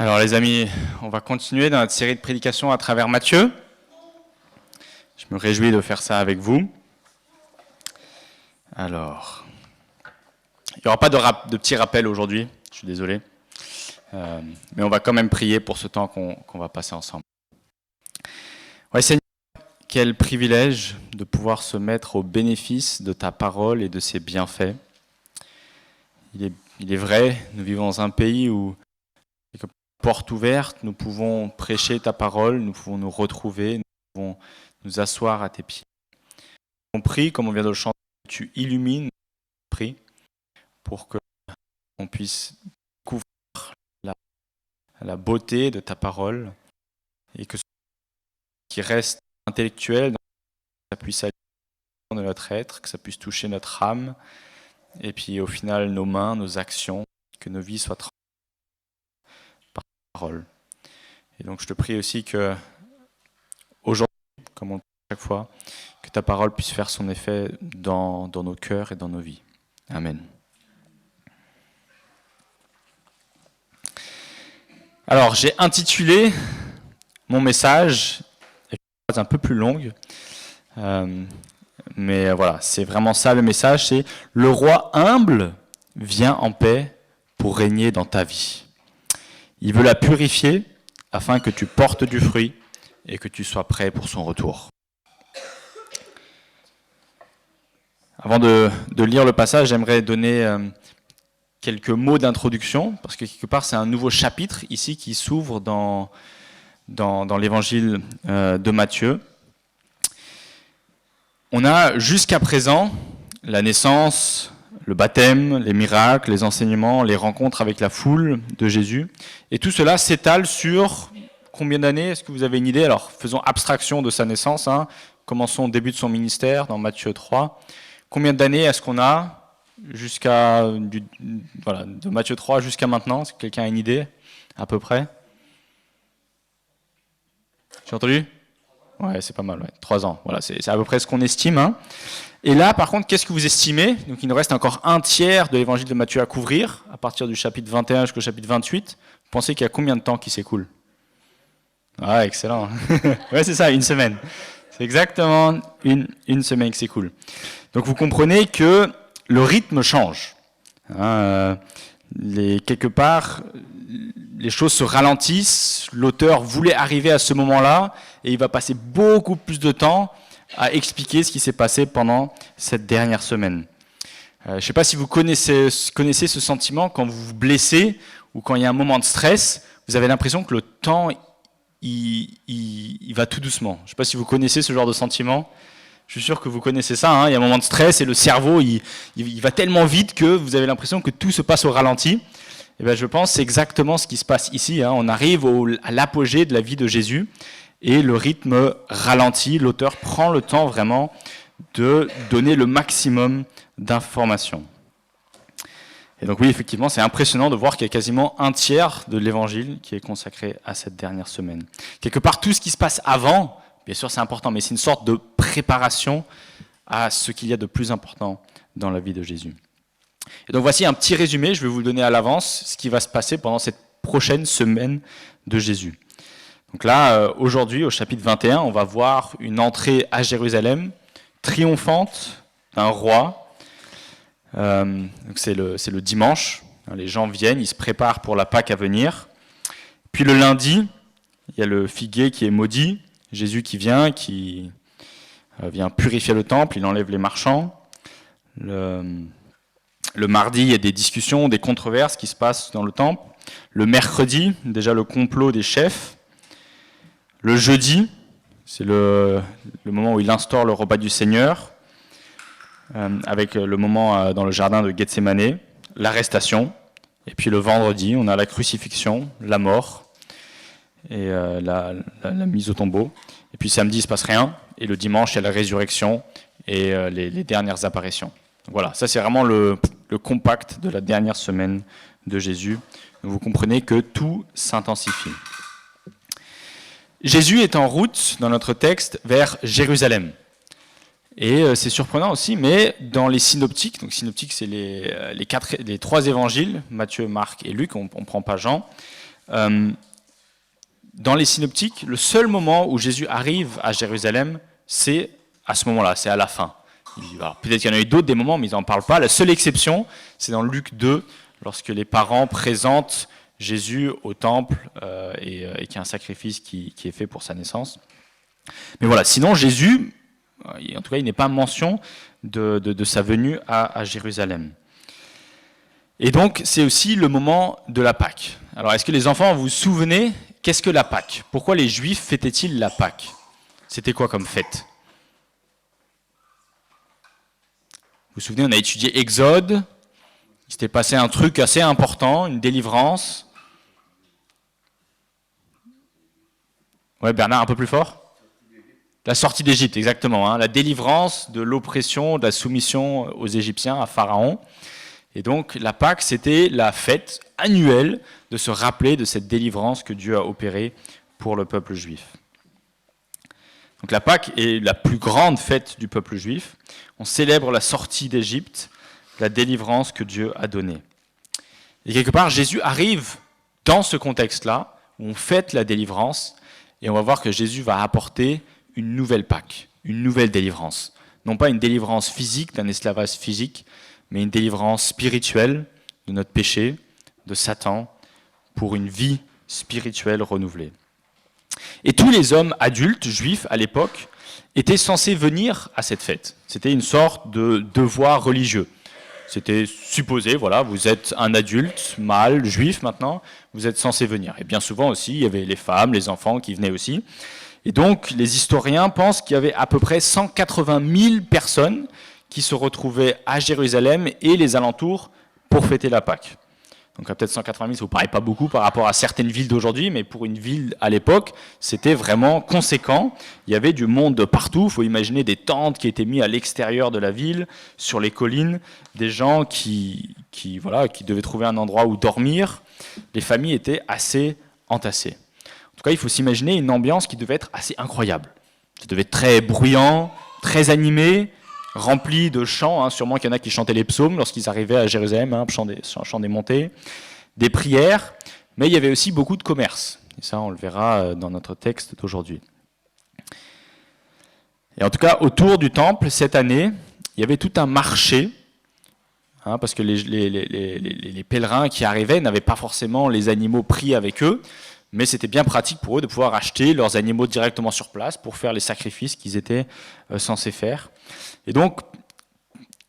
Alors les amis, on va continuer dans notre série de prédications à travers Matthieu. Je me réjouis de faire ça avec vous. Alors, il n'y aura pas de petit rappel aujourd'hui, je suis désolé. Mais on va quand même prier pour ce temps qu'on va passer ensemble. Ouais, Seigneur, quel privilège de pouvoir se mettre au bénéfice de ta parole et de ses bienfaits. Il est vrai, nous vivons dans un pays où porte ouverte, nous pouvons prêcher ta parole, nous pouvons nous retrouver, nous pouvons nous asseoir à tes pieds. On prie, comme on vient de le chanter, tu illumines, on prie, pour qu'on puisse découvrir la beauté de ta parole et que ce qui reste intellectuel, que ça puisse aller de notre être, que ça puisse toucher notre âme et puis au final nos mains, nos actions, que nos vies soient transformées. Et donc je te prie aussi que aujourd'hui, comme on le fait chaque fois, que ta parole puisse faire son effet dans nos cœurs et dans nos vies. Amen. Alors j'ai intitulé mon message, une phrase un peu plus longue, mais voilà, c'est vraiment ça le message, c'est « Le roi humble vient en paix pour régner dans ta vie ». Il veut la purifier afin que tu portes du fruit et que tu sois prêt pour son retour. Avant de lire le passage, j'aimerais donner quelques mots d'introduction, parce que quelque part c'est un nouveau chapitre ici qui s'ouvre dans l'évangile de Matthieu. On a jusqu'à présent la naissance, le baptême, les miracles, les enseignements, les rencontres avec la foule de Jésus. Et tout cela s'étale sur combien d'années? Est-ce que vous avez une idée? Alors, faisons abstraction de sa naissance. Commençons au début de son ministère, dans Matthieu 3. Combien d'années est-ce qu'on a de Matthieu 3 jusqu'à maintenant? Est-ce que quelqu'un a une idée, à peu près? J'ai entendu? Ouais, c'est pas mal, ouais. 3 ans. Voilà, c'est à peu près ce qu'on estime. Et là, par contre, qu'est-ce que vous estimez? Donc, il nous reste encore un tiers de l'évangile de Matthieu à couvrir, à partir du chapitre 21 jusqu'au chapitre 28. Vous pensez qu'il y a combien de temps qui s'écoule? Ah, excellent. Ouais, c'est ça, une semaine. C'est exactement une semaine qui s'écoule. Donc, vous comprenez que le rythme change. Quelque part, les choses se ralentissent. L'auteur voulait arriver à ce moment-là et il va passer beaucoup plus de temps à expliquer ce qui s'est passé pendant cette dernière semaine. Je ne sais pas si vous connaissez ce sentiment quand vous vous blessez ou quand il y a un moment de stress, vous avez l'impression que le temps il va tout doucement. Je ne sais pas si vous connaissez ce genre de sentiment. Je suis sûr que vous connaissez ça. Il y a un moment de stress et le cerveau il va tellement vite que vous avez l'impression que tout se passe au ralenti. Et bien, je pense que c'est exactement ce qui se passe ici. On arrive à l'apogée de la vie de Jésus. Et le rythme ralentit, l'auteur prend le temps vraiment de donner le maximum d'informations. Et donc oui, effectivement, c'est impressionnant de voir qu'il y a quasiment un tiers de l'évangile qui est consacré à cette dernière semaine. Quelque part, tout ce qui se passe avant, bien sûr c'est important, mais c'est une sorte de préparation à ce qu'il y a de plus important dans la vie de Jésus. Et donc voici un petit résumé, je vais vous le donner à l'avance, ce qui va se passer pendant cette prochaine semaine de Jésus. Donc là, aujourd'hui, au chapitre 21, on va voir une entrée à Jérusalem triomphante d'un roi. Donc c'est le dimanche. Les gens viennent, ils se préparent pour la Pâque à venir. Puis le lundi, il y a le figuier qui est maudit, Jésus qui vient purifier le temple, il enlève les marchands. Le mardi, il y a des discussions, des controverses qui se passent dans le temple. Le mercredi, déjà le complot des chefs. Le jeudi, c'est le moment où il instaure le repas du Seigneur, avec le moment dans le jardin de Gethsémanée, l'arrestation, et puis le vendredi, on a la crucifixion, la mort, et la mise au tombeau. Et puis samedi, il ne se passe rien, et le dimanche, il y a la résurrection et les dernières apparitions. Donc voilà, ça c'est vraiment le compact de la dernière semaine de Jésus. Donc vous comprenez que tout s'intensifie. Jésus est en route, dans notre texte, vers Jérusalem. Et c'est surprenant aussi, mais dans les synoptiques, donc synoptiques c'est les 3 évangiles, Matthieu, Marc et Luc, on ne prend pas Jean, dans les synoptiques, le seul moment où Jésus arrive à Jérusalem, c'est à ce moment-là, c'est à la fin. Peut-être qu'il y en a eu d'autres des moments, mais ils n'en parlent pas. La seule exception, c'est dans Luc 2, lorsque les parents présentent Jésus au temple et qu'il y a un sacrifice qui est fait pour sa naissance. Mais voilà, sinon Jésus, en tout cas, il n'est pas mention de sa venue à Jérusalem. Et donc, c'est aussi le moment de la Pâque. Alors, est-ce que les enfants, vous vous souvenez, qu'est-ce que la Pâque? Pourquoi les Juifs fêtaient-ils la Pâque? C'était quoi comme fête? Vous vous souvenez, on a étudié Exode, il s'était passé un truc assez important, une délivrance. Ouais, Bernard, un peu plus fort? La sortie d'Égypte, exactement, la délivrance de l'oppression, de la soumission aux Égyptiens, à Pharaon. Et donc la Pâque, c'était la fête annuelle de se rappeler de cette délivrance que Dieu a opérée pour le peuple juif. Donc la Pâque est la plus grande fête du peuple juif. On célèbre la sortie d'Égypte, la délivrance que Dieu a donnée. Et quelque part, Jésus arrive dans ce contexte-là, où on fête la délivrance, et on va voir que Jésus va apporter une nouvelle Pâque, une nouvelle délivrance. Non pas une délivrance physique, d'un esclavage physique, mais une délivrance spirituelle de notre péché, de Satan, pour une vie spirituelle renouvelée. Et tous les hommes adultes juifs à l'époque étaient censés venir à cette fête. C'était une sorte de devoir religieux. C'était supposé, voilà, vous êtes un adulte, mâle, juif maintenant, vous êtes censé venir. Et bien souvent aussi, il y avait les femmes, les enfants qui venaient aussi. Et donc, les historiens pensent qu'il y avait à peu près 180 000 personnes qui se retrouvaient à Jérusalem et les alentours pour fêter la Pâque. Donc peut-être 180 000, ça vous paraît pas beaucoup par rapport à certaines villes d'aujourd'hui, mais pour une ville à l'époque, c'était vraiment conséquent. Il y avait du monde de partout. Il faut imaginer des tentes qui étaient mises à l'extérieur de la ville, sur les collines, des gens qui devaient trouver un endroit où dormir. Les familles étaient assez entassées. En tout cas, il faut s'imaginer une ambiance qui devait être assez incroyable. Ça devait être très bruyant, très animé, rempli de chants, sûrement qu'il y en a qui chantaient les psaumes lorsqu'ils arrivaient à Jérusalem, chant des montées, des prières, mais il y avait aussi beaucoup de commerce. Et ça, on le verra dans notre texte d'aujourd'hui. Et en tout cas, autour du temple, cette année, il y avait tout un marché, parce que les pèlerins qui arrivaient n'avaient pas forcément les animaux pris avec eux, mais c'était bien pratique pour eux de pouvoir acheter leurs animaux directement sur place pour faire les sacrifices qu'ils étaient censés faire. Et donc,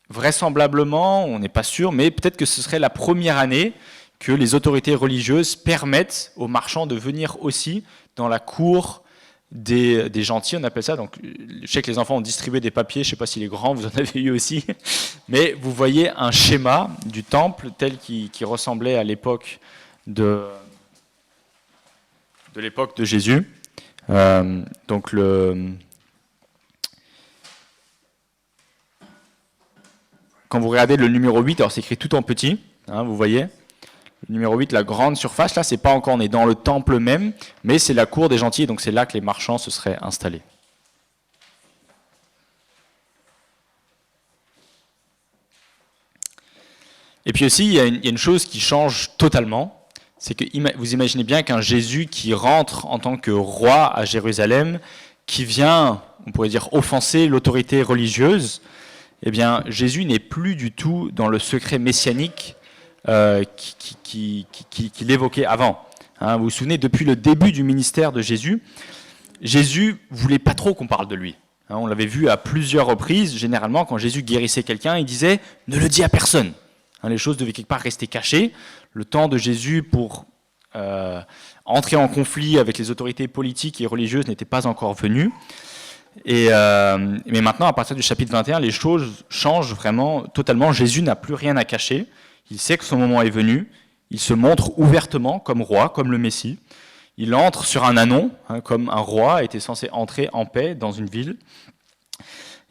vraisemblablement, on n'est pas sûr, mais peut-être que ce serait la première année que les autorités religieuses permettent aux marchands de venir aussi dans la cour des gentils, on appelle ça. Donc, je sais que les enfants ont distribué des papiers, je ne sais pas si les grands, vous en avez eu aussi, mais vous voyez un schéma du temple tel qui ressemblait à l'époque de l'époque de Jésus. Donc quand vous regardez le numéro 8, alors c'est écrit tout en petit, vous voyez. Le numéro 8, la grande surface, là, c'est pas encore, on est dans le temple même, mais c'est la cour des gentils, donc c'est là que les marchands se seraient installés. Et puis aussi, il y a une chose qui change totalement, c'est que vous imaginez bien qu'un Jésus qui rentre en tant que roi à Jérusalem, qui vient, on pourrait dire, offenser l'autorité religieuse, eh bien, Jésus n'est plus du tout dans le secret messianique qu'il évoquait avant. Vous vous souvenez, depuis le début du ministère de Jésus, Jésus ne voulait pas trop qu'on parle de lui. On l'avait vu à plusieurs reprises. Généralement, quand Jésus guérissait quelqu'un, il disait « ne le dis à personne ». Les choses devaient quelque part rester cachées. Le temps de Jésus pour entrer en conflit avec les autorités politiques et religieuses n'était pas encore venu. Mais maintenant, à partir du chapitre 21, les choses changent vraiment totalement. Jésus n'a plus rien à cacher. Il sait que son moment est venu. Il se montre ouvertement comme roi, comme le Messie. Il entre sur un ânon, comme un roi était censé entrer en paix dans une ville.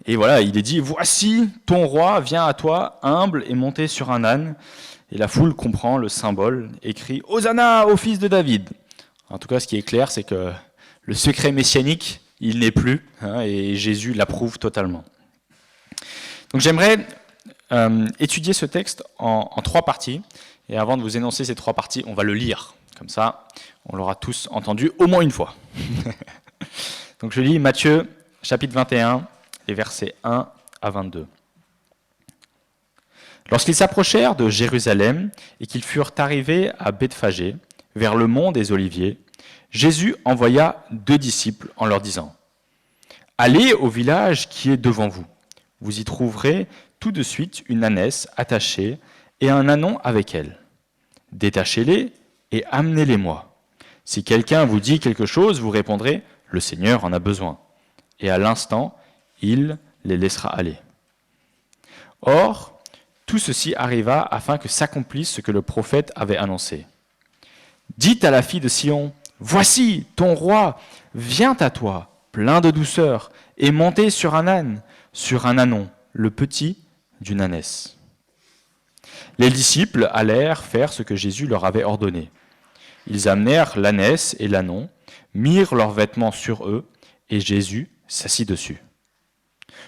Et voilà, il est dit « Voici, ton roi vient à toi, humble et monté sur un âne. » Et la foule comprend le symbole, écrit « Hosanna au fils de David ». En tout cas, ce qui est clair, c'est que le secret messianique, il n'est plus, et Jésus l'approuve totalement. Donc j'aimerais étudier ce texte en trois parties. Et avant de vous énoncer ces trois parties, on va le lire. Comme ça, on l'aura tous entendu au moins une fois. Donc je lis Matthieu, chapitre 21, les versets 1 à 22. Lorsqu'ils s'approchèrent de Jérusalem et qu'ils furent arrivés à Bethphagée, vers le mont des Oliviers, Jésus envoya 2 disciples en leur disant : « Allez au village qui est devant vous. Vous y trouverez tout de suite une ânesse attachée et un ânon avec elle. Détachez-les et amenez-les-moi. Si quelqu'un vous dit quelque chose, vous répondrez : le Seigneur en a besoin. Et à l'instant, il les laissera aller. » Or, tout ceci arriva afin que s'accomplisse ce que le prophète avait annoncé. Dites à la fille de Sion : voici, ton roi vient à toi, plein de douceur, et monté sur un âne, sur un ânon, le petit d'une ânesse. Les disciples allèrent faire ce que Jésus leur avait ordonné. Ils amenèrent l'ânesse et l'ânon, mirent leurs vêtements sur eux, et Jésus s'assit dessus.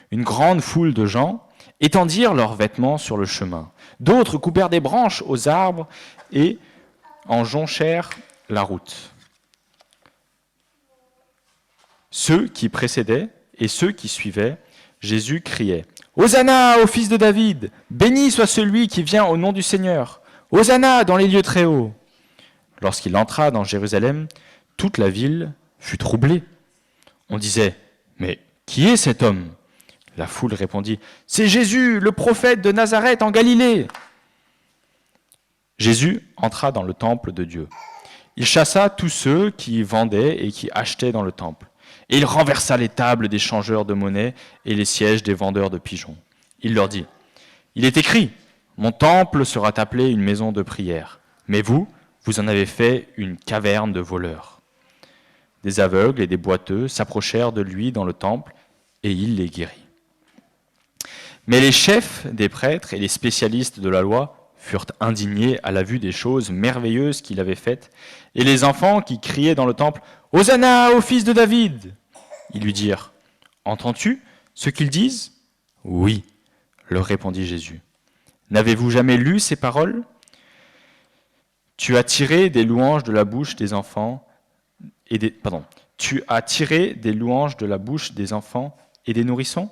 Une grande foule de gens étendirent leurs vêtements sur le chemin. D'autres coupèrent des branches aux arbres et en jonchèrent la route. Ceux qui précédaient et ceux qui suivaient, Jésus criait : « Hosanna au fils de David ! Béni soit celui qui vient au nom du Seigneur ! Hosanna dans les lieux très hauts !» Lorsqu'il entra dans Jérusalem, toute la ville fut troublée. On disait : « Mais qui est cet homme ?» La foule répondit : « C'est Jésus, le prophète de Nazareth en Galilée. » Jésus entra dans le temple de Dieu. Il chassa tous ceux qui vendaient et qui achetaient dans le temple. Et il renversa les tables des changeurs de monnaie et les sièges des vendeurs de pigeons. Il leur dit : « Il est écrit, mon temple sera appelé une maison de prière. Mais vous, vous en avez fait une caverne de voleurs. » Des aveugles et des boiteux s'approchèrent de lui dans le temple et il les guérit. Mais les chefs des prêtres et les spécialistes de la loi furent indignés à la vue des choses merveilleuses qu'il avait faites, et les enfants qui criaient dans le temple « Hosanna au fils de David !» Ils lui dirent : « Entends-tu ce qu'ils disent ?» ?»« Oui, leur répondit Jésus. « N'avez-vous jamais lu ces paroles ? Tu as tiré des louanges de la bouche des enfants et des enfants et des nourrissons ?»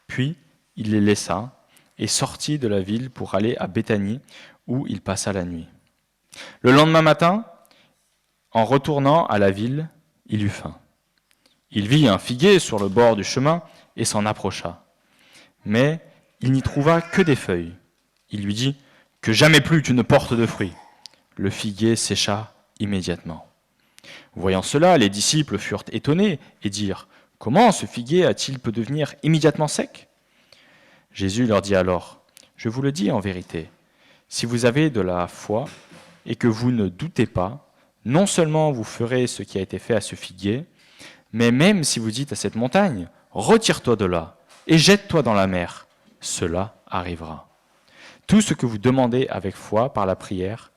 Puis il les laissa et sortit de la ville pour aller à Béthanie, où il passa la nuit. Le lendemain matin, en retournant à la ville, il eut faim. Il vit un figuier sur le bord du chemin et s'en approcha. Mais il n'y trouva que des feuilles. Il lui dit : « Que jamais plus tu ne portes de fruits. » Le figuier sécha immédiatement. Voyant cela, les disciples furent étonnés et dirent : « Comment ce figuier a-t-il pu devenir immédiatement sec ?» Jésus leur dit alors : « Je vous le dis en vérité, si vous avez de la foi et que vous ne doutez pas, non seulement vous ferez ce qui a été fait à ce figuier, mais même si vous dites à cette montagne : retire-toi de là et jette-toi dans la mer, cela arrivera. Tout ce que vous demandez avec foi par la prière,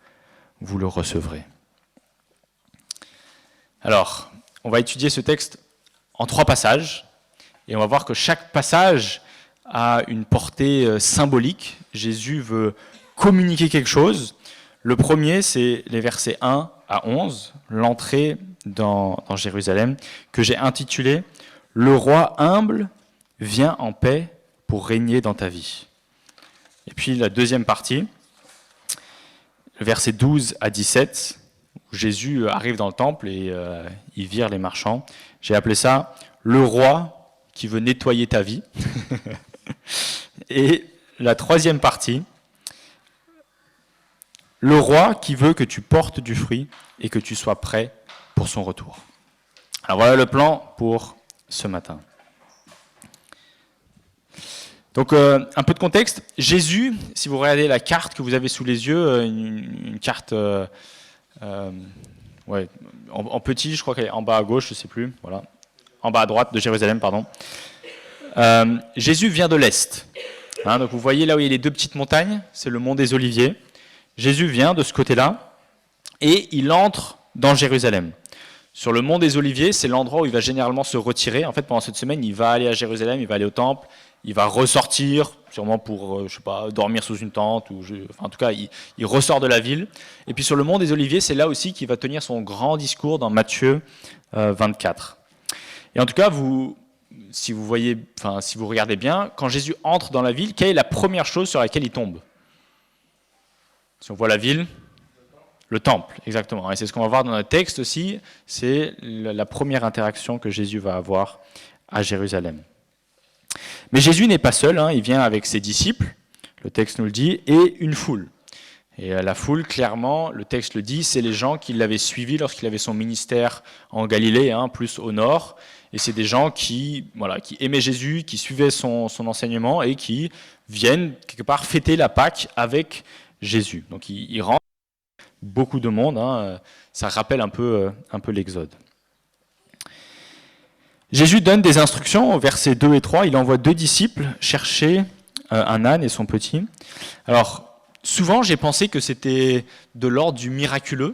vous le recevrez. » Alors, on va étudier ce texte en 3 passages, et on va voir que chaque passage a une portée symbolique. Jésus veut communiquer quelque chose. Le premier, c'est les versets 1 à 11, l'entrée dans Jérusalem, que j'ai intitulé « Le roi humble vient en paix pour régner dans ta vie ». Et puis la deuxième partie, versets 12 à 17, où Jésus arrive dans le temple et il vire les marchands. J'ai appelé ça « Le roi qui veut nettoyer ta vie ». Et la troisième partie, le roi qui veut que tu portes du fruit et que tu sois prêt pour son retour. Alors voilà le plan pour ce matin. Donc un peu de contexte. Jésus, si vous regardez la carte que vous avez sous les yeux, une carte en petit, je crois qu'elle est en bas à gauche, je ne sais plus, voilà, en bas à droite de Jérusalem, pardon. Jésus vient de l'Est. Donc vous voyez là où il y a les 2 petites montagnes, c'est le mont des Oliviers. Jésus vient de ce côté-là et il entre dans Jérusalem. Sur le mont des Oliviers, c'est l'endroit où il va généralement se retirer. En fait, pendant cette semaine, il va aller à Jérusalem, il va aller au temple, il va ressortir, sûrement pour, je sais pas, dormir sous une tente, enfin, en tout cas, il ressort de la ville. Et puis sur le mont des Oliviers, c'est là aussi qu'il va tenir son grand discours dans Matthieu 24. Et en tout cas, si vous regardez bien, quand Jésus entre dans la ville, quelle est la première chose sur laquelle il tombe? Si on voit la ville, le temple, exactement. Et c'est ce qu'on va voir dans notre texte aussi, c'est la première interaction que Jésus va avoir à Jérusalem. Mais Jésus n'est pas seul, il vient avec ses disciples, le texte nous le dit, et une foule. Et la foule, clairement, le texte le dit, c'est les gens qui l'avaient suivi lorsqu'il avait son ministère en Galilée, plus au nord. Et c'est des gens qui aimaient Jésus, qui suivaient son enseignement et qui viennent quelque part fêter la Pâque avec Jésus. Donc ils rentrent. Beaucoup de monde, ça rappelle un peu l'Exode. Jésus donne des instructions au versets 2 et 3, il envoie 2 disciples chercher un âne et son petit. Alors, souvent j'ai pensé que c'était de l'ordre du miraculeux,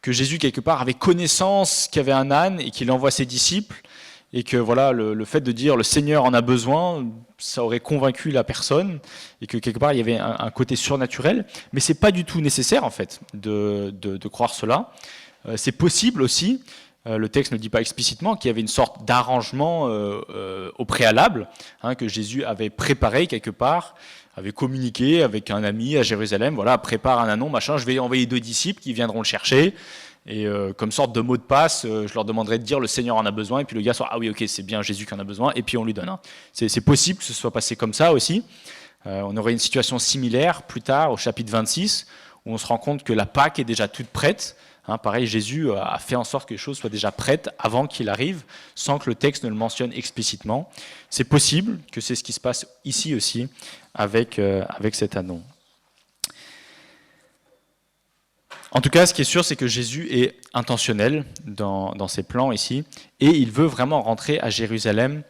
que Jésus quelque part avait connaissance qu'il y avait un âne et qu'il envoie ses disciples, et que voilà, le fait de dire « le Seigneur en a besoin », ça aurait convaincu la personne, et que quelque part il y avait un côté surnaturel, mais c'est pas du tout nécessaire en fait de croire cela. C'est possible aussi, le texte ne dit pas explicitement, qu'il y avait une sorte d'arrangement au préalable, que Jésus avait préparé quelque part, avait communiqué avec un ami à Jérusalem, voilà, prépare un anon, machin, je vais envoyer 2 disciples qui viendront le chercher. Et comme sorte de mot de passe, je leur demanderai de dire le Seigneur en a besoin, et puis le gars sera ah oui ok c'est bien Jésus qui en a besoin, et puis on lui donne. C'est possible que ce soit passé comme ça aussi. On aurait une situation similaire plus tard au chapitre 26, où on se rend compte que la Pâque est déjà toute prête. Pareil, Jésus a fait en sorte que les choses soient déjà prêtes avant qu'il arrive, sans que le texte ne le mentionne explicitement. C'est possible que c'est ce qui se passe ici aussi avec cet anon. En tout cas, ce qui est sûr, c'est que Jésus est intentionnel dans ses plans ici, et il veut vraiment rentrer à Jérusalem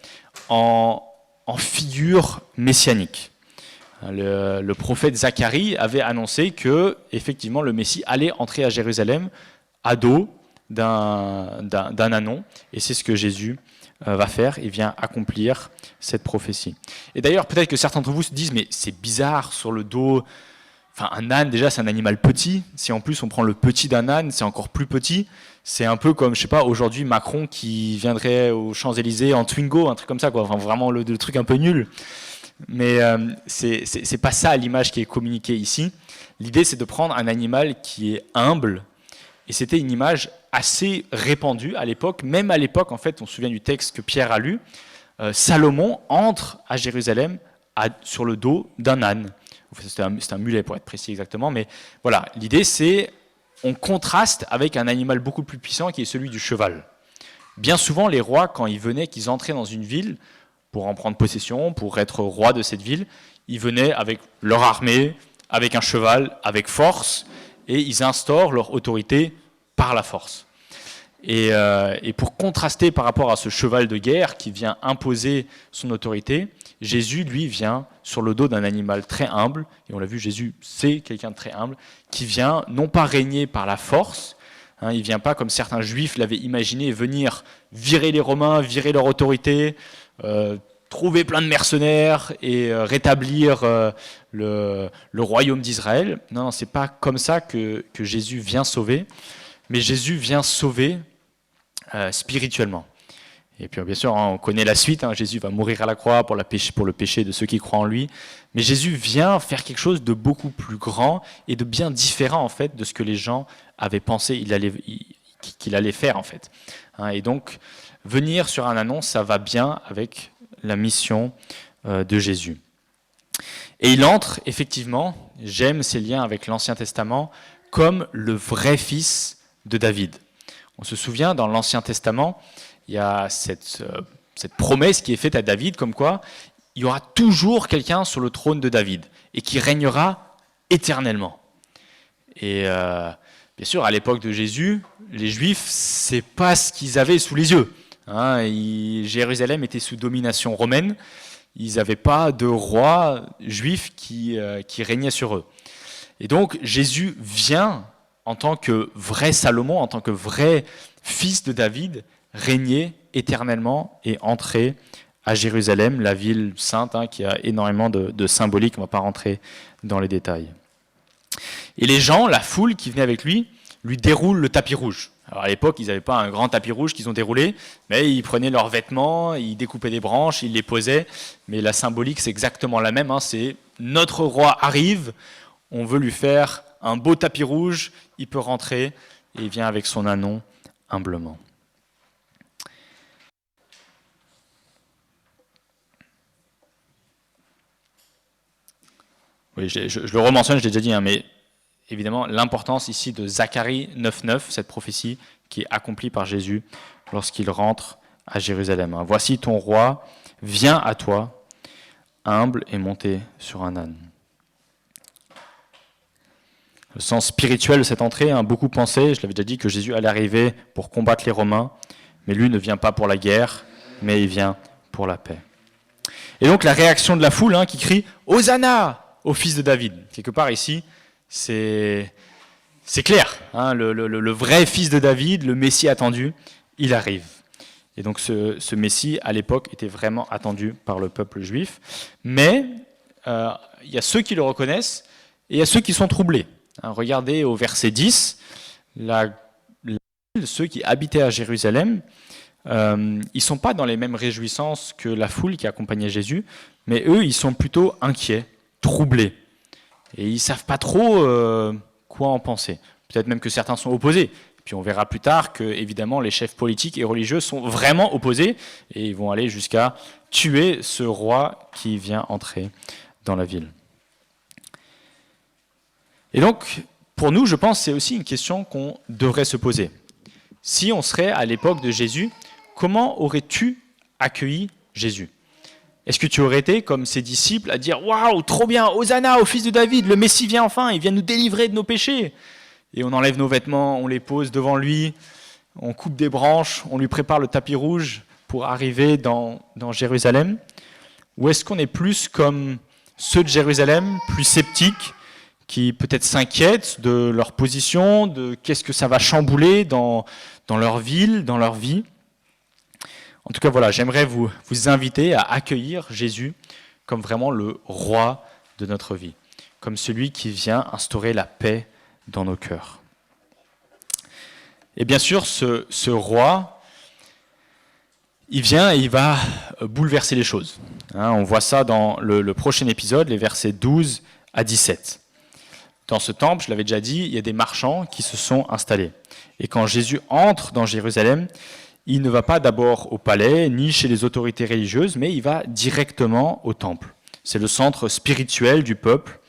en figure messianique. Le prophète Zacharie avait annoncé que, effectivement, le Messie allait entrer à Jérusalem à dos d'un anon, et c'est ce que Jésus va faire, il vient accomplir cette prophétie. Et d'ailleurs, peut-être que certains d'entre vous se disent, mais c'est bizarre sur le dos. Enfin, un âne, déjà, c'est un animal petit. Si en plus on prend le petit d'un âne, c'est encore plus petit. C'est un peu comme, je sais pas, aujourd'hui Macron qui viendrait aux Champs-Élysées en Twingo, un truc comme ça, quoi. Enfin, vraiment le truc un peu nul. Mais c'est pas ça l'image qui est communiquée ici. L'idée, c'est de prendre un animal qui est humble. Et c'était une image assez répandue à l'époque. Même à l'époque, en fait, on se souvient du texte que Pierre a lu. Salomon entre à Jérusalem sur le dos d'un âne. C'est un mulet pour être précis exactement, mais voilà, l'idée c'est on contraste avec un animal beaucoup plus puissant qui est celui du cheval. Bien souvent, les rois, quand ils venaient, qu'ils entraient dans une ville pour en prendre possession, pour être roi de cette ville, ils venaient avec leur armée, avec un cheval, avec force, et ils instaurent leur autorité par la force. Et pour contraster par rapport à ce cheval de guerre qui vient imposer son autorité, Jésus, lui, vient sur le dos d'un animal très humble, et on l'a vu, Jésus, c'est quelqu'un de très humble, qui vient non pas régner par la force, il ne vient pas, comme certains juifs l'avaient imaginé, venir virer les Romains, virer leur autorité, trouver plein de mercenaires et rétablir le royaume d'Israël. Non, c'est pas comme ça que Jésus vient sauver, mais Jésus vient sauver spirituellement. Et puis bien sûr, on connaît la suite, Jésus va mourir à la croix pour le péché de ceux qui croient en lui. Mais Jésus vient faire quelque chose de beaucoup plus grand et de bien différent en fait de ce que les gens avaient pensé qu'il allait faire en fait. Et donc, venir sur un annonce, ça va bien avec la mission de Jésus. Et il entre effectivement, j'aime ces liens avec l'Ancien Testament, comme le vrai fils de David. On se souvient, dans l'Ancien Testament, il y a cette promesse qui est faite à David, comme quoi il y aura toujours quelqu'un sur le trône de David, et qui régnera éternellement. Et bien sûr, à l'époque de Jésus, les Juifs, c'est pas ce qu'ils avaient sous les yeux. Jérusalem était sous domination romaine, ils n'avaient pas de roi juif qui régnait sur eux. Et donc, Jésus vient en tant que vrai Salomon, en tant que vrai fils de David, régner éternellement et entrer à Jérusalem, la ville sainte, qui a énormément de symbolique, on ne va pas rentrer dans les détails. Et les gens, la foule qui venait avec lui déroulent le tapis rouge. Alors à l'époque, ils n'avaient pas un grand tapis rouge qu'ils ont déroulé, mais ils prenaient leurs vêtements, ils découpaient des branches, ils les posaient, mais la symbolique c'est exactement la même, c'est notre roi arrive, on veut lui faire un beau tapis rouge, il peut rentrer, et il vient avec son ânon humblement. Oui, je le rementionne, je l'ai déjà dit, mais évidemment, l'importance ici de Zacharie 9.9, cette prophétie qui est accomplie par Jésus lorsqu'il rentre à Jérusalem. Voici ton roi, viens à toi, humble et monté sur un âne. Le sens spirituel de cette entrée, beaucoup pensé, je l'avais déjà dit, que Jésus allait arriver pour combattre les Romains, mais lui ne vient pas pour la guerre, mais il vient pour la paix. Et donc la réaction de la foule qui crie « Hosanna au fils de David ». Quelque part ici, c'est clair, le vrai fils de David, le Messie attendu, il arrive. Et donc ce Messie, à l'époque, était vraiment attendu par le peuple juif. Mais il y a ceux qui le reconnaissent et il y a ceux qui sont troublés. Regardez au verset 10, ceux qui habitaient à Jérusalem, ils ne sont pas dans les mêmes réjouissances que la foule qui accompagnait Jésus, mais eux, ils sont plutôt inquiets, troublés. Et ils ne savent pas trop quoi en penser. Peut-être même que certains sont opposés. Puis on verra plus tard que, évidemment, les chefs politiques et religieux sont vraiment opposés et ils vont aller jusqu'à tuer ce roi qui vient entrer dans la ville. Et donc, pour nous, je pense que c'est aussi une question qu'on devrait se poser. Si on serait à l'époque de Jésus, comment aurais-tu accueilli Jésus ? Est-ce que tu aurais été comme ses disciples à dire « Waouh, trop bien, Hosanna au fils de David, le Messie vient enfin, il vient nous délivrer de nos péchés !» Et on enlève nos vêtements, on les pose devant lui, on coupe des branches, on lui prépare le tapis rouge pour arriver dans Jérusalem. Ou est-ce qu'on est plus comme ceux de Jérusalem, plus sceptiques, qui peut-être s'inquiètent de leur position, de qu'est-ce que ça va chambouler dans leur ville, dans leur vie ? En tout cas, voilà, j'aimerais vous inviter à accueillir Jésus comme vraiment le roi de notre vie, comme celui qui vient instaurer la paix dans nos cœurs. Et bien sûr, ce roi, il vient et il va bouleverser les choses. On voit ça dans le prochain épisode, les versets 12 à 17. Dans ce temple, je l'avais déjà dit, il y a des marchands qui se sont installés. Et quand Jésus entre dans Jérusalem, il ne va pas d'abord au palais, ni chez les autorités religieuses, mais il va directement au temple. C'est le centre spirituel du peuple,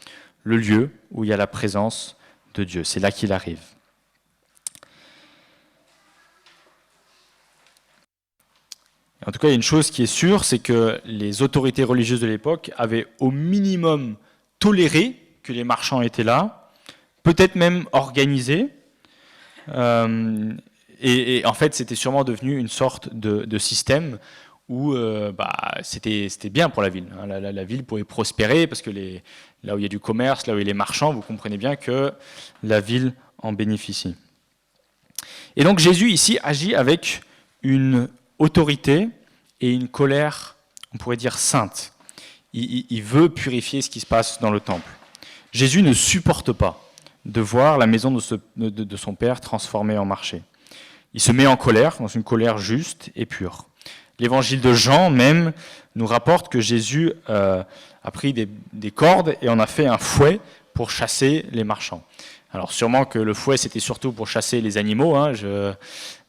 le lieu où il y a la présence de Dieu. C'est là qu'il arrive. En tout cas, il y a une chose qui est sûre, c'est que les autorités religieuses de l'époque avaient au minimum toléré que les marchands étaient là, peut-être même organisé. Et en fait, c'était sûrement devenu une sorte de système où c'était bien pour la ville. La ville pouvait prospérer parce que là où il y a du commerce, là où il y a les marchands, vous comprenez bien que la ville en bénéficie. Et donc Jésus ici agit avec une autorité et une colère, on pourrait dire sainte. Il veut purifier ce qui se passe dans le temple. Jésus ne supporte pas de voir la maison de son Père transformée en marché. Il se met en colère, dans une colère juste et pure. L'évangile de Jean même nous rapporte que Jésus a pris des cordes et en a fait un fouet pour chasser les marchands. Alors sûrement que le fouet c'était surtout pour chasser les animaux,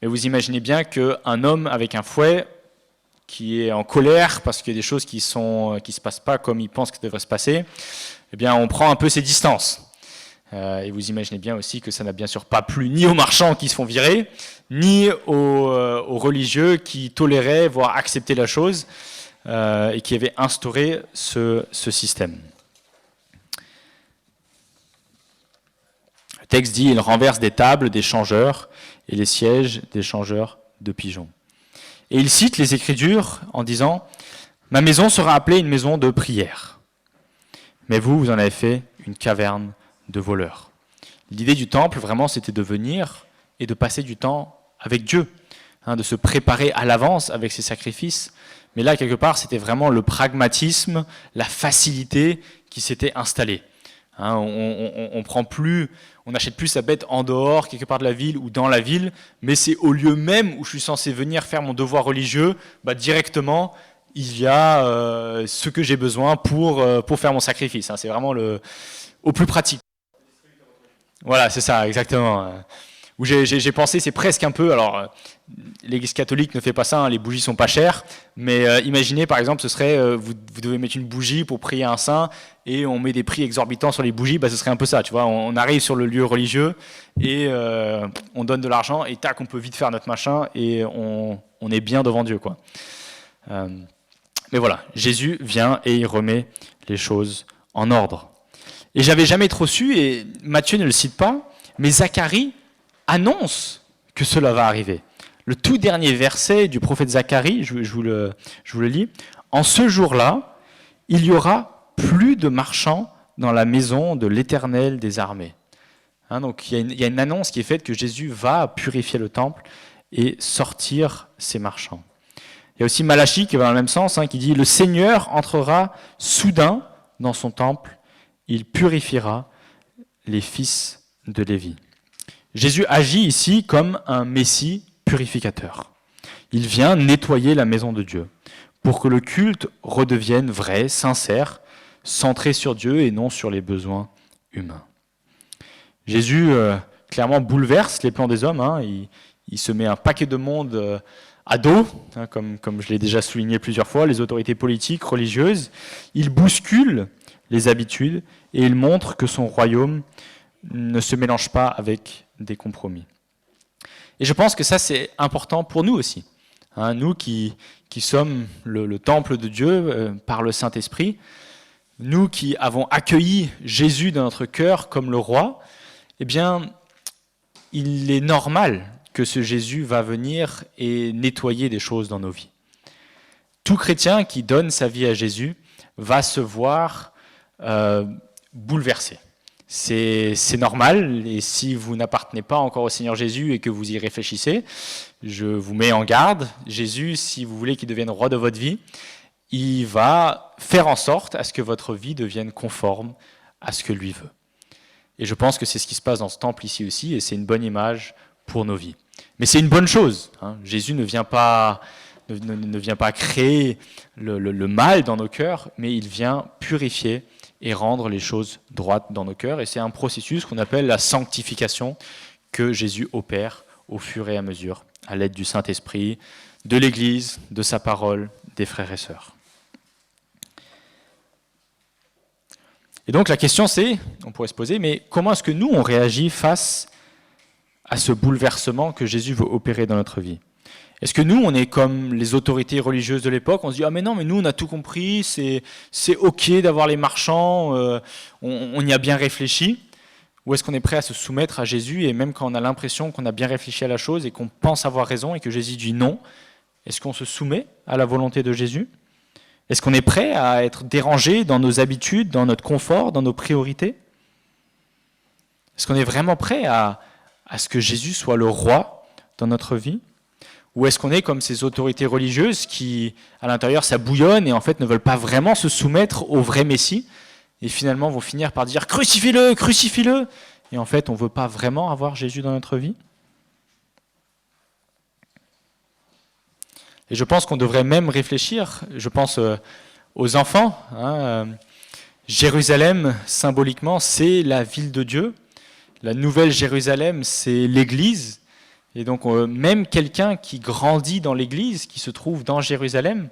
mais vous imaginez bien qu'un homme avec un fouet qui est en colère parce qu'il y a des choses qui se passent pas comme il pense que devraient se passer, eh bien on prend un peu ses distances. Et vous imaginez bien aussi que ça n'a bien sûr pas plu ni aux marchands qui se font virer, ni aux religieux qui toléraient, voire acceptaient la chose, et qui avaient instauré ce système. Le texte dit « Il renverse des tables des changeurs et les sièges des changeurs de pigeons ». Et il cite les Écritures en disant « Ma maison sera appelée une maison de prière. Mais vous en avez fait une caverne de voleurs. » L'idée du temple, vraiment, c'était de venir et de passer du temps avec Dieu, de se préparer à l'avance avec ses sacrifices, Mais là, quelque part, c'était vraiment le pragmatisme, la facilité qui s'était installée. Hein, on prend plus, on n'achète plus sa bête en dehors, quelque part de la ville ou dans la ville, mais c'est au lieu même où je suis censé venir faire mon devoir religieux, directement, il y a ce que j'ai besoin pour faire mon sacrifice. Hein, c'est vraiment au plus pratique. Voilà, c'est ça, exactement. Où j'ai pensé, c'est presque un peu, alors l'Église catholique ne fait pas ça, hein, les bougies sont pas chères, mais imaginez par exemple, ce serait, vous devez mettre une bougie pour prier un saint, et on met des prix exorbitants sur les bougies, ce serait un peu ça, tu vois, on arrive sur le lieu religieux, et on donne de l'argent, et tac, on peut vite faire notre machin, et on est bien devant Dieu, quoi. Mais voilà, Jésus vient et il remet les choses en ordre. Et j'avais jamais trop su, et Matthieu ne le cite pas, mais Zacharie annonce que cela va arriver. Le tout dernier verset du prophète Zacharie, je vous le lis. « En ce jour-là, il y aura plus de marchands dans la maison de l'Éternel des armées. » Hein, donc il y a une annonce qui est faite que Jésus va purifier le temple et sortir ses marchands. Il y a aussi Malachie qui va dans le même sens, hein, qui dit « Le Seigneur entrera soudain dans son temple, il purifiera les fils de Lévi. » Jésus agit ici comme un Messie purificateur. Il vient nettoyer la maison de Dieu pour que le culte redevienne vrai, sincère, centré sur Dieu et non sur les besoins humains. Jésus, clairement, bouleverse les plans des hommes. Hein. Il se met un paquet de monde à dos, hein, comme je l'ai déjà souligné plusieurs fois, les autorités politiques, religieuses. Il bouscule les habitudes et il montre que son royaume ne se mélange pas avec des compromis. Et je pense que ça, c'est important pour nous aussi. Hein, nous qui sommes le temple de Dieu par le Saint-Esprit, nous qui avons accueilli Jésus dans notre cœur comme le roi, eh bien, il est normal que ce Jésus va venir et nettoyer des choses dans nos vies. Tout chrétien qui donne sa vie à Jésus va se voir bouleversé. C'est normal, et si vous n'appartenez pas encore au Seigneur Jésus et que vous y réfléchissez, je vous mets en garde. Jésus, si vous voulez qu'il devienne roi de votre vie, il va faire en sorte à ce que votre vie devienne conforme à ce que lui veut. Et je pense que c'est ce qui se passe dans ce temple ici aussi, et c'est une bonne image pour nos vies. Mais c'est une bonne chose. Hein. Jésus ne vient pas créer le mal dans nos cœurs, mais il vient purifier et rendre les choses droites dans nos cœurs. Et c'est un processus qu'on appelle la sanctification que Jésus opère au fur et à mesure, à l'aide du Saint-Esprit, de l'Église, de sa parole, des frères et sœurs. Et donc la question c'est, on pourrait se poser, mais comment est-ce que nous on réagit face à ce bouleversement que Jésus veut opérer dans notre vie ? Est-ce que nous, on est comme les autorités religieuses de l'époque, on se dit « Ah mais non, mais nous on a tout compris, c'est ok d'avoir les marchands, on y a bien réfléchi » Ou est-ce qu'on est prêt à se soumettre à Jésus et même quand on a l'impression qu'on a bien réfléchi à la chose et qu'on pense avoir raison et que Jésus dit non, est-ce qu'on se soumet à la volonté de Jésus ? Est-ce qu'on est prêt à être dérangé dans nos habitudes, dans notre confort, dans nos priorités ? Est-ce qu'on est vraiment prêt à ce que Jésus soit le roi dans notre vie ? Ou est-ce qu'on est comme ces autorités religieuses qui, à l'intérieur, ça bouillonne et en fait ne veulent pas vraiment se soumettre au vrai Messie et finalement vont finir par dire « Crucifie-le, crucifie-le » et en fait on ne veut pas vraiment avoir Jésus dans notre vie ? Et je pense qu'on devrait même réfléchir, je pense aux enfants. Hein, Jérusalem, symboliquement, c'est la ville de Dieu. La nouvelle Jérusalem, c'est l'Église. Et donc, même quelqu'un qui grandit dans l'Église, qui se trouve dans Jérusalem,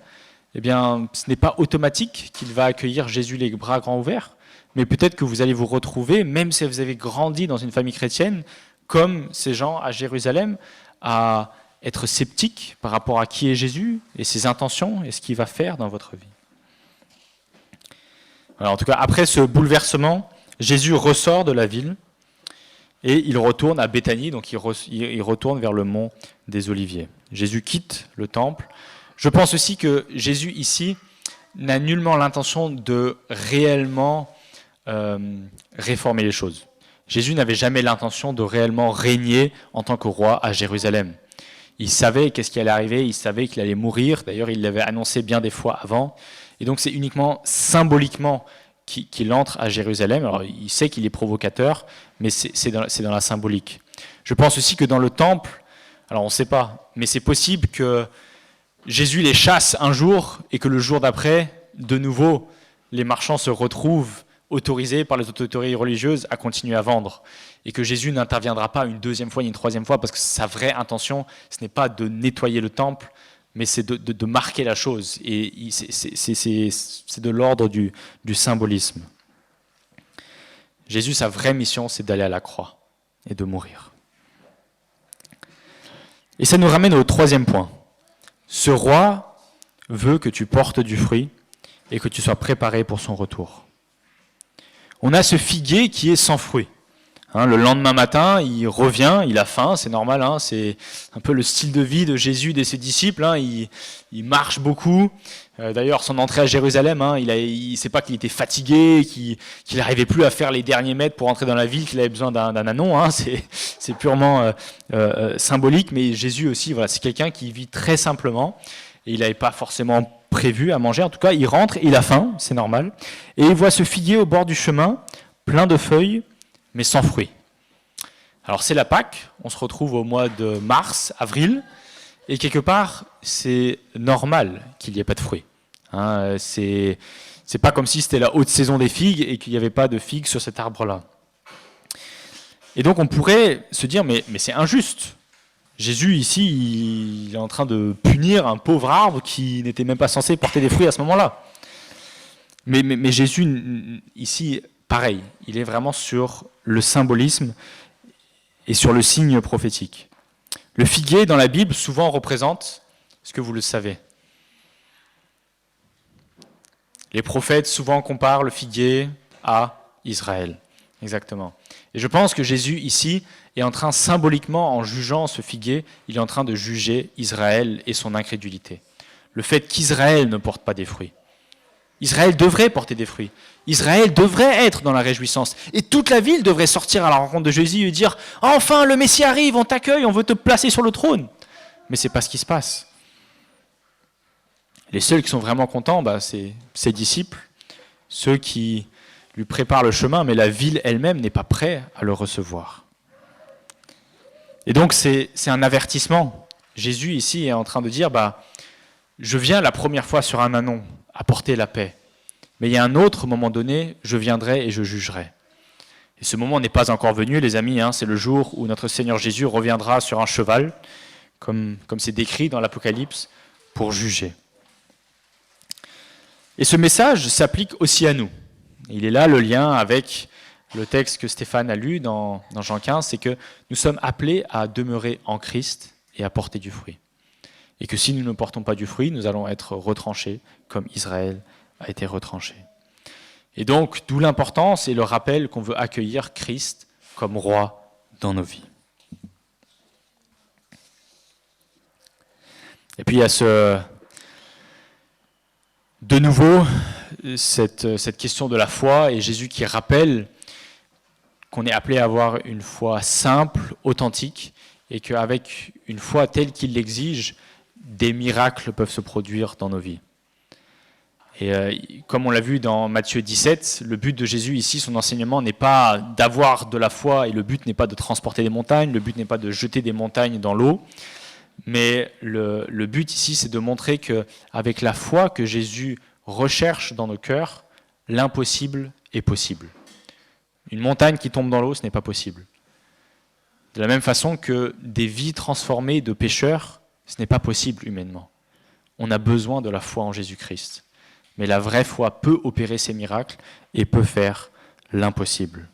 eh bien, ce n'est pas automatique qu'il va accueillir Jésus les bras grands ouverts. Mais peut-être que vous allez vous retrouver, même si vous avez grandi dans une famille chrétienne, comme ces gens à Jérusalem, à être sceptique par rapport à qui est Jésus et ses intentions et ce qu'il va faire dans votre vie. Alors, en tout cas, après ce bouleversement, Jésus ressort de la ville et il retourne à Béthanie, donc il retourne vers le mont des Oliviers. Jésus quitte le temple. Je pense aussi que Jésus, ici, n'a nullement l'intention de réellement réformer les choses. Jésus n'avait jamais l'intention de réellement régner en tant que roi à Jérusalem. Il savait qu'est-ce qui allait arriver, il savait qu'il allait mourir. D'ailleurs, il l'avait annoncé bien des fois avant. Et donc, c'est uniquement symboliquement qu'il entre à Jérusalem. Alors, il sait qu'il est provocateur, mais c'est dans la symbolique. Je pense aussi que dans le temple, alors on ne sait pas, mais c'est possible que Jésus les chasse un jour et que le jour d'après, de nouveau, les marchands se retrouvent autorisés par les autorités religieuses à continuer à vendre. Et que Jésus n'interviendra pas une deuxième fois ni une troisième fois, parce que sa vraie intention, ce n'est pas de nettoyer le temple, mais c'est de marquer la chose. Et c'est de l'ordre du symbolisme. Jésus, sa vraie mission, c'est d'aller à la croix et de mourir. Et ça nous ramène au troisième point. Ce roi veut que tu portes du fruit et que tu sois préparé pour son retour. On a ce figuier qui est sans fruit. Le lendemain matin, il revient, il a faim, c'est normal, c'est un peu le style de vie de Jésus et de ses disciples. Il marche beaucoup. D'ailleurs, son entrée à Jérusalem, il sait pas qu'il était fatigué, qu'il n'arrivait plus à faire les derniers mètres pour entrer dans la ville, qu'il avait besoin d'un anon. C'est purement symbolique, mais Jésus aussi, voilà, c'est quelqu'un qui vit très simplement. Et il n'avait pas forcément prévu à manger. En tout cas, il rentre, il a faim, c'est normal. Et il voit ce figuier au bord du chemin, plein de feuilles, mais sans fruits. Alors c'est la Pâque, on se retrouve au mois de mars, avril, et quelque part, c'est normal qu'il n'y ait pas de fruits. C'est pas comme si c'était la haute saison des figues et qu'il n'y avait pas de figues sur cet arbre-là. Et donc on pourrait se dire, mais c'est injuste. Jésus, ici, il est en train de punir un pauvre arbre qui n'était même pas censé porter des fruits à ce moment-là. Mais Jésus, ici, pareil, il est vraiment sur le symbolisme et sur le signe prophétique. Le figuier, dans la Bible, souvent représente, est-ce que vous le savez? Les prophètes souvent comparent le figuier à Israël. Exactement. Et je pense que Jésus, ici, est en train, symboliquement, en jugeant ce figuier, il est en train de juger Israël et son incrédulité. Le fait qu'Israël ne porte pas des fruits. Israël devrait porter des fruits. Israël devrait être dans la réjouissance. Et toute la ville devrait sortir à la rencontre de Jésus et dire « Enfin, le Messie arrive, on t'accueille, on veut te placer sur le trône !» Mais ce n'est pas ce qui se passe. Les seuls qui sont vraiment contents, c'est ses disciples, ceux qui lui préparent le chemin, mais la ville elle-même n'est pas prête à le recevoir. Et donc c'est un avertissement. Jésus ici est en train de dire je viens la première fois sur un anon apporter la paix. Mais il y a un autre moment donné, je viendrai et je jugerai. Et ce moment n'est pas encore venu, les amis, c'est le jour où notre Seigneur Jésus reviendra sur un cheval, comme c'est décrit dans l'Apocalypse, pour juger. Et ce message s'applique aussi à nous. Il est là le lien avec le texte que Stéphane a lu dans Jean 15, c'est que nous sommes appelés à demeurer en Christ et à porter du fruit. Et que si nous ne portons pas du fruit, nous allons être retranchés, comme Israël a été retranché. Et donc, d'où l'importance et le rappel qu'on veut accueillir Christ comme roi dans nos vies. Et puis il y a de nouveau cette question de la foi et Jésus qui rappelle qu'on est appelé à avoir une foi simple, authentique, et qu'avec une foi telle qu'il l'exige, des miracles peuvent se produire dans nos vies. Et comme on l'a vu dans Matthieu 17, le but de Jésus ici, son enseignement n'est pas d'avoir de la foi, et le but n'est pas de transporter des montagnes, le but n'est pas de jeter des montagnes dans l'eau, mais le but ici, c'est de montrer qu'avec la foi que Jésus recherche dans nos cœurs, l'impossible est possible. Une montagne qui tombe dans l'eau, ce n'est pas possible. De la même façon que des vies transformées de pécheurs, ce n'est pas possible humainement. On a besoin de la foi en Jésus-Christ. Mais la vraie foi peut opérer ces miracles et peut faire l'impossible.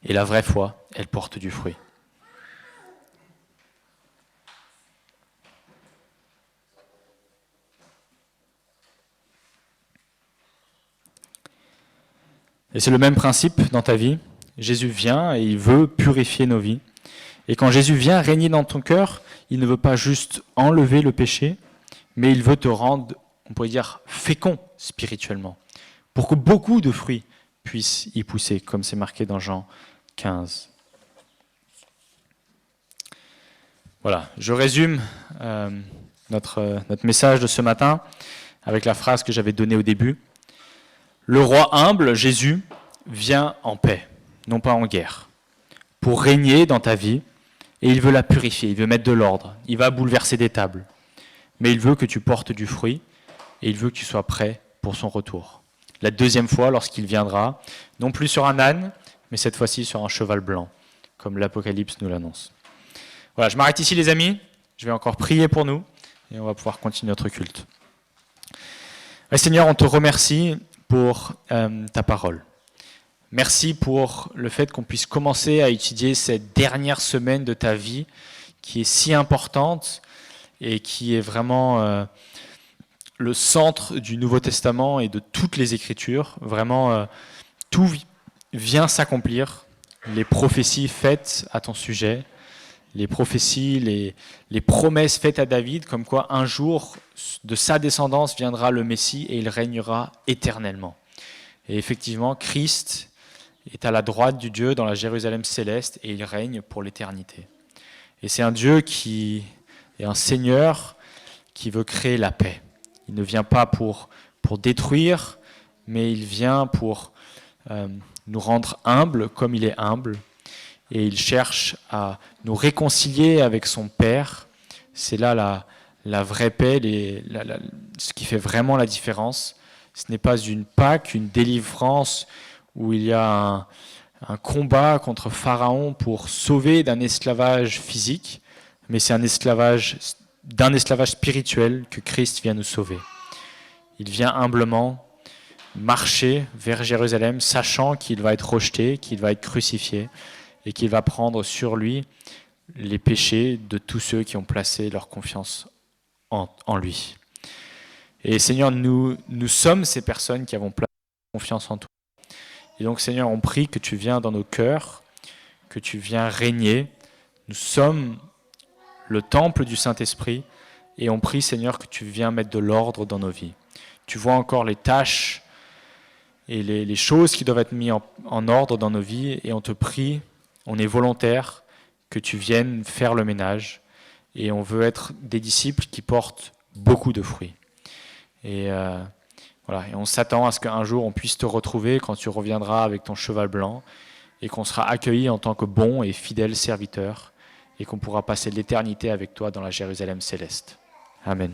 Et la vraie foi, elle porte du fruit. Et c'est le même principe dans ta vie. Jésus vient et il veut purifier nos vies. Et quand Jésus vient régner dans ton cœur, il ne veut pas juste enlever le péché, mais il veut te rendre, on pourrait dire, fécond spirituellement, pour que beaucoup de fruits puissent y pousser, comme c'est marqué dans Jean 15. Voilà, je résume notre message de ce matin avec la phrase que j'avais donnée au début. Le roi humble, Jésus, vient en paix, non pas en guerre, pour régner dans ta vie, et il veut la purifier, il veut mettre de l'ordre, il va bouleverser des tables, mais il veut que tu portes du fruit, et il veut que tu sois prêt pour son retour. La deuxième fois, lorsqu'il viendra, non plus sur un âne, mais cette fois-ci sur un cheval blanc, comme l'Apocalypse nous l'annonce. Voilà, je m'arrête ici les amis, je vais encore prier pour nous, et on va pouvoir continuer notre culte. Et Seigneur, on te remercie pour ta parole. Merci pour le fait qu'on puisse commencer à étudier cette dernière semaine de ta vie qui est si importante et qui est vraiment le centre du Nouveau Testament et de toutes les Écritures. Vraiment, tout vient s'accomplir. Les prophéties faites à ton sujet, les prophéties, les promesses faites à David, comme quoi un jour de sa descendance viendra le Messie et il régnera éternellement. Et effectivement, Christ est à la droite du Dieu dans la Jérusalem céleste et il règne pour l'éternité. Et c'est un Dieu qui est un Seigneur qui veut créer la paix. Il ne vient pas pour détruire, mais il vient pour nous rendre humbles comme il est humble. Et il cherche à nous réconcilier avec son Père. C'est là la vraie paix, ce qui fait vraiment la différence. Ce n'est pas une Pâque, une délivrance où il y a un combat contre Pharaon pour sauver d'un esclavage physique, mais c'est d'un esclavage spirituel que Christ vient nous sauver. Il vient humblement marcher vers Jérusalem, sachant qu'il va être rejeté, qu'il va être crucifié, et qu'il va prendre sur lui les péchés de tous ceux qui ont placé leur confiance en lui. Et Seigneur, nous sommes ces personnes qui avons placé confiance en toi. Et donc Seigneur, on prie que tu viens dans nos cœurs, que tu viens régner. Nous sommes le temple du Saint-Esprit et on prie Seigneur que tu viens mettre de l'ordre dans nos vies. Tu vois encore les tâches et les choses qui doivent être mises en ordre dans nos vies et on te prie, on est volontaire que tu viennes faire le ménage et on veut être des disciples qui portent beaucoup de fruits. Et voilà, et on s'attend à ce qu'un jour on puisse te retrouver quand tu reviendras avec ton cheval blanc et qu'on sera accueillis en tant que bons et fidèles serviteurs et qu'on pourra passer l'éternité avec toi dans la Jérusalem céleste. Amen.